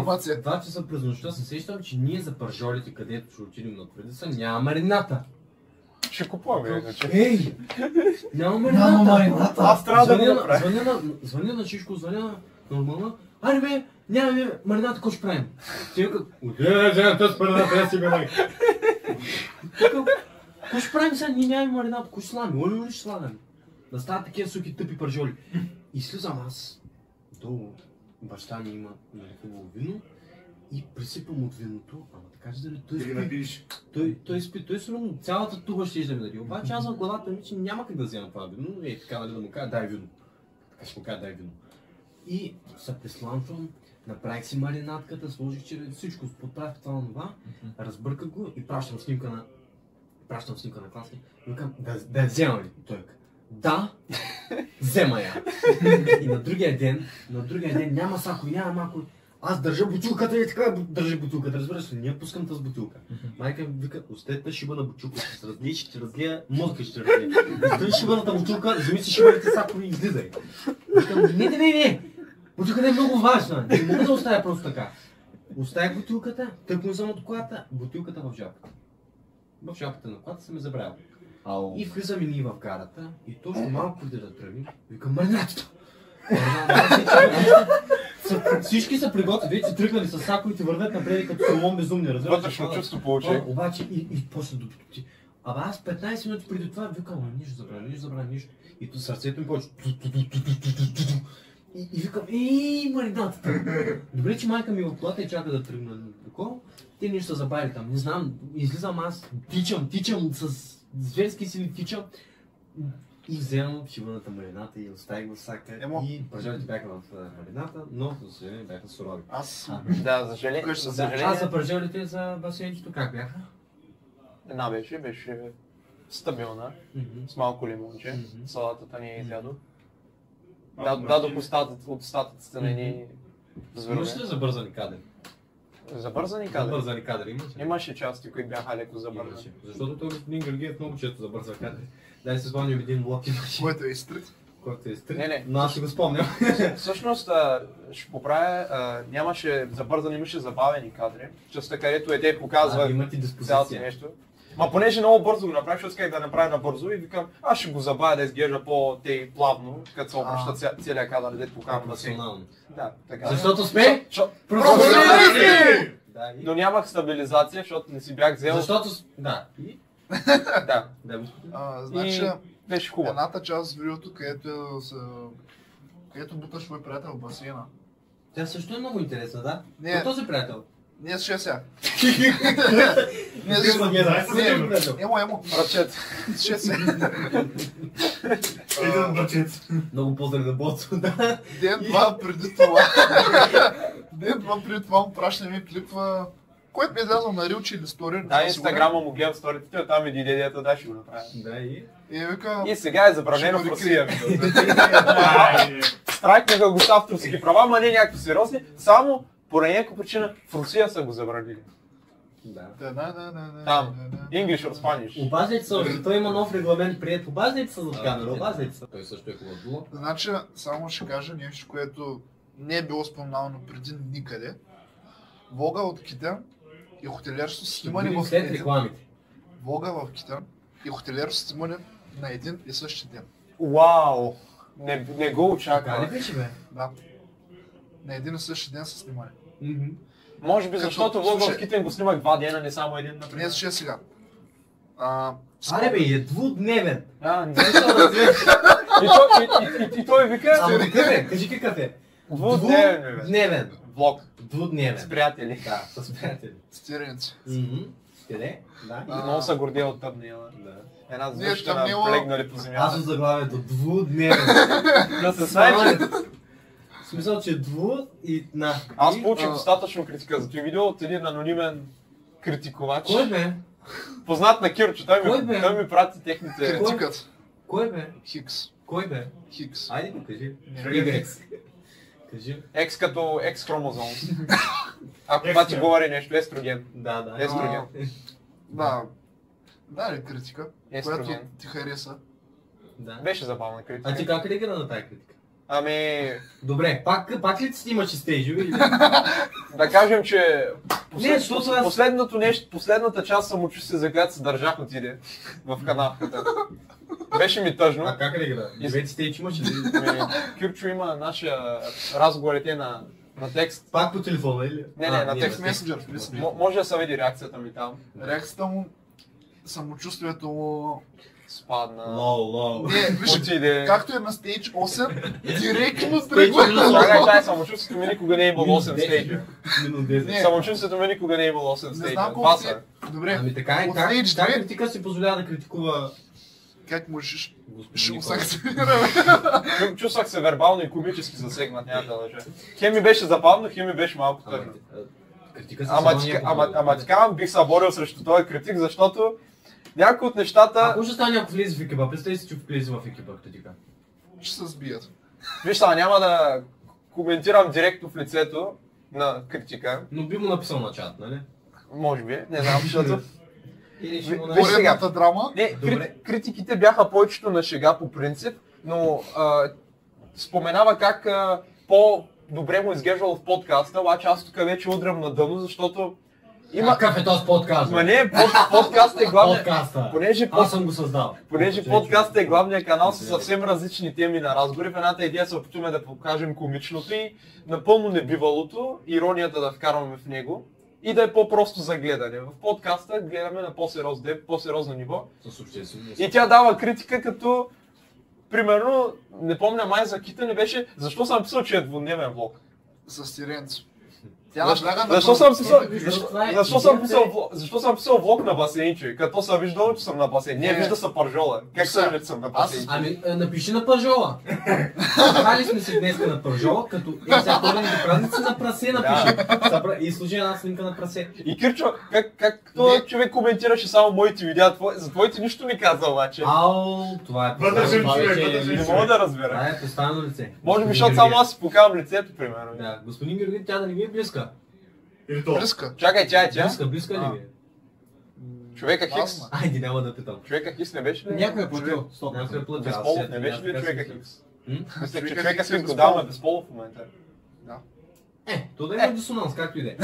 2 часа през нощта се сещам, че ние за пържолите, където ще отидем на Предица, няма марината. Ще купуваме иначе. Ей! Няма марината! Аз трябва да го направя. Звъня на Шишко, звъня на нормална. Аре бе, нямаме марината, какво ще правим? Те викат, отиде, тъс марината, я си бе майка. Какво ще правим сега? Ние нямаме марината, какво ще слагаме? Оли ще слагаме? Да стават такива сухи тъпи пържоли. И слизам аз долу. Баща ми има хубаво вино и присипвам от виното, ама така че дали той спи, той сигурно цялата туба ще да ми даде. Обаче аз в главата ми, че няма как да взема това вино, и така да му кажа дай вино. Така ще му кажа дай вино. И се присланчвам, направих си маринатката, сложих че всичко, подправих това разбърках го и пращам снимка на класни. Викам да я взема ли? Той каза да, взема я. И на другия ден няма сакой, няма макой. Аз държа бутилката и така държа бутилката, разбираш ли? Ние пускам тази бутилка. Майка ми вика, оставете шиба на бутилката, ще се разлие, ще ти разлия, мозъка ще разлие. Издай шибаната бутилка, вземи си шибаните сакови и излизай. Викам, не. Бутилката е много важна, не мога да оставя просто така. Оставях бутилката, тъкно съм от колата, бутилката в жабката. В жабката на колата съм я забравил. И влизаме ние в гарата и точно малко преди да тръгнем, викам маринатата. Всички са приготвени, вече тръгнали с саковите, вървят напред като Соломон безумни, разбираш? Вътрешно чувство получи. Обаче и после докато абе аз 15 минути преди това викам, нищо забравя, нищо. И то сърцето ми почва. И викам, маринатата. Добре, че майка ми в колата и чака да тръгна такова. Те нещо са забавили там, не знам, излизам аз, тичам с зверски сили тичам и вземам шибаната марината и оставих в сака и пържолите бяха в марината, но за съжаление бяха сурови. Да, за съжаление. А за пържолите за басейнчето как бяха? Една беше стабилна, с малко лимонче, салатата ни е изядох. Дадох остатъците на едни зверове. Имаш ли забързани кадри? Забързани кадри? Забързани кадри имаш ли? Имаше части, които бяха леко забързани. Защото той господин Георгиев много често забърза кадри. Дай се спомням един блок имаше. Който е изтрит. Не. Но аз ще го спомням. Всъщност, ще поправя, нямаше забързани, имаше забавени кадри. Частта, където те показва цялото нещо. Ма понеже много бързо го направих, защото исках да направя набързо и викам, аз ще го забавя да изглежда по-тей плавно, като се обръща целият кадър, дето покажам басейн. Да, така. Защото сме професионалисти! Но нямах стабилизация, защото не си бях взел. Защото... Да. Значи, беше хубаво. Едната част в видеото, където буташ мой приятел в басейна. Тя също е много интересна, да? Не. Този приятел? Не с 6 сега. Емо. Брачет. С 6 сега. Един брачет. Много поздрави на Боцо, да. Ден-два преди това му праща ми клип, който ми е излязъл на Рилчи или Стори. Да, инстаграма му гледам сторите, там е идеята, да, ще го направя. Да, и сега е забранено в Русия. Страйкнаха го с авторски права, ма не някакви сериозни, само по някаква причина в Русия са го забранили. Там, English or Spanish. Обаждайте се, той има нов регламент прият, обаждайте се за камера, обаждайте се. Той също е хубаво. Значи, само ще кажа нещо, което не е било спомнално преди никъде. Влога от Китан и хотелиерство снимани в Влога в Китан и хотелиерство снимани на един и същи ден. Вау! Не го очаква. Така ли беше, бе? Да. На един и същи ден са снимали. Може би защото влога в Китан го снимах 2 дена, не само един, например. Не, слушай сега. Аре бе, е двудневен. И той вика... Ама какъв е? Кажи какъв е? Двудневен. Влог. Двудневен. С приятели. Да, с приятели. Стереници. Къде? Да. И много са гордия от тъмнила. Една звъща плегнали по земята. Аз от заглавието двудневен. Да се знае, че... В смисъл, че и на... Аз получих достатъчно критика за това видео от един анонимен критиковач. Кой бе? Познат на Кирчо, той ми прати техните... Критикът. Кой бе? Хикс. Кой бе? Хикс. Айде го кажи. Кажи. Екс като екс хромозом. Ако това ти говори нещо, естроген. Да. Естроген. Да, е критика, която ти хареса. Да. Беше забавна критика. А ти как реагира на тази критика? Ами... Добре, пак ли снимаш стейджове или? Да кажем, че последната част самочувствие, за която се държах, отиде в канавката. Беше ми тъжно. А как ли гра? Двете стейдж имаш ли? Кюрчо има нашия разговорите на текст. Пак по телефона или? Не, на текст месенджер. Може да се види реакцията ми там. Реакцията му, самочувствието му... Спадна. Лоу. Не, виж, както е на стейдж 8, директно тръгва. Чакай, самочувствието ми никога не е имало 8 стейджа. Самочувствието ми никога не е имало 8 стейджа. Баса. Добре, ами така е, как критика си позволява да критикува? Как можеш? Ще го чувствах се вербално и комически засегнат, няма да лъжа. Хем ми беше забавно, хем ми беше малко тъжно. Ама така бих се борил срещу този критик, защото някои от нещата... Ако ще стане някой влезе в екипа, представи си, че влезе в екипа критика. Ще се сбият. Виж, няма да коментирам директно в лицето на критика. Но би му написал на чат, нали? Може би, не знам, защото... Поредната драма? Не, критиките бяха повечето на шега по принцип, но споменава как по-добре му изглеждало в подкаста, обаче аз тук вече удрям на дъно, защото има... Какъв е този подкаст? Ма не, подкастът е главният... Аз съм го създал. Понеже подкастът е главният канал с съвсем различни теми на разговори, в едната идея се опитваме да покажем комичното и напълно небивалото, иронията да вкарваме в него. И да е по-просто за гледане. В подкаста гледаме на по-сериозно ниво. И тя дава критика като, примерно, не помня май за Кита не беше, защо съм писал, че е двудневен влог? За Сиренцо. Защо съм писал влог на басейн, човек? Като съм виждал, че съм на басейн. Не, вижда са пържола. Как съм ли съм на басейн? Ами, напиши на пържола. Хали сме се днеска на пържола, като сега хора на празници на прасе напиши. И служи една снимка на прасе. И Кирчо, как този човек коментираше само моите видеа, за твоите нищо не каза обаче. Това е вътрешен човек, не мога да разбера. Това е поставено лице. Може би, защото само аз си покавам лицето, примерно. Да, господин Георги, тя да не ви е близка. Близка. Чакай, тя е тя. Близка ли ви е? Човека Хикс. Айде, няма да питам. Човека Хикс не беше ли? Някой е платил. Някой е платил. Безполов не беше ли човека Хикс? Мисля, че човека Хикс го даваме безполов в момента. Да. То да има дисонанс, както и да е.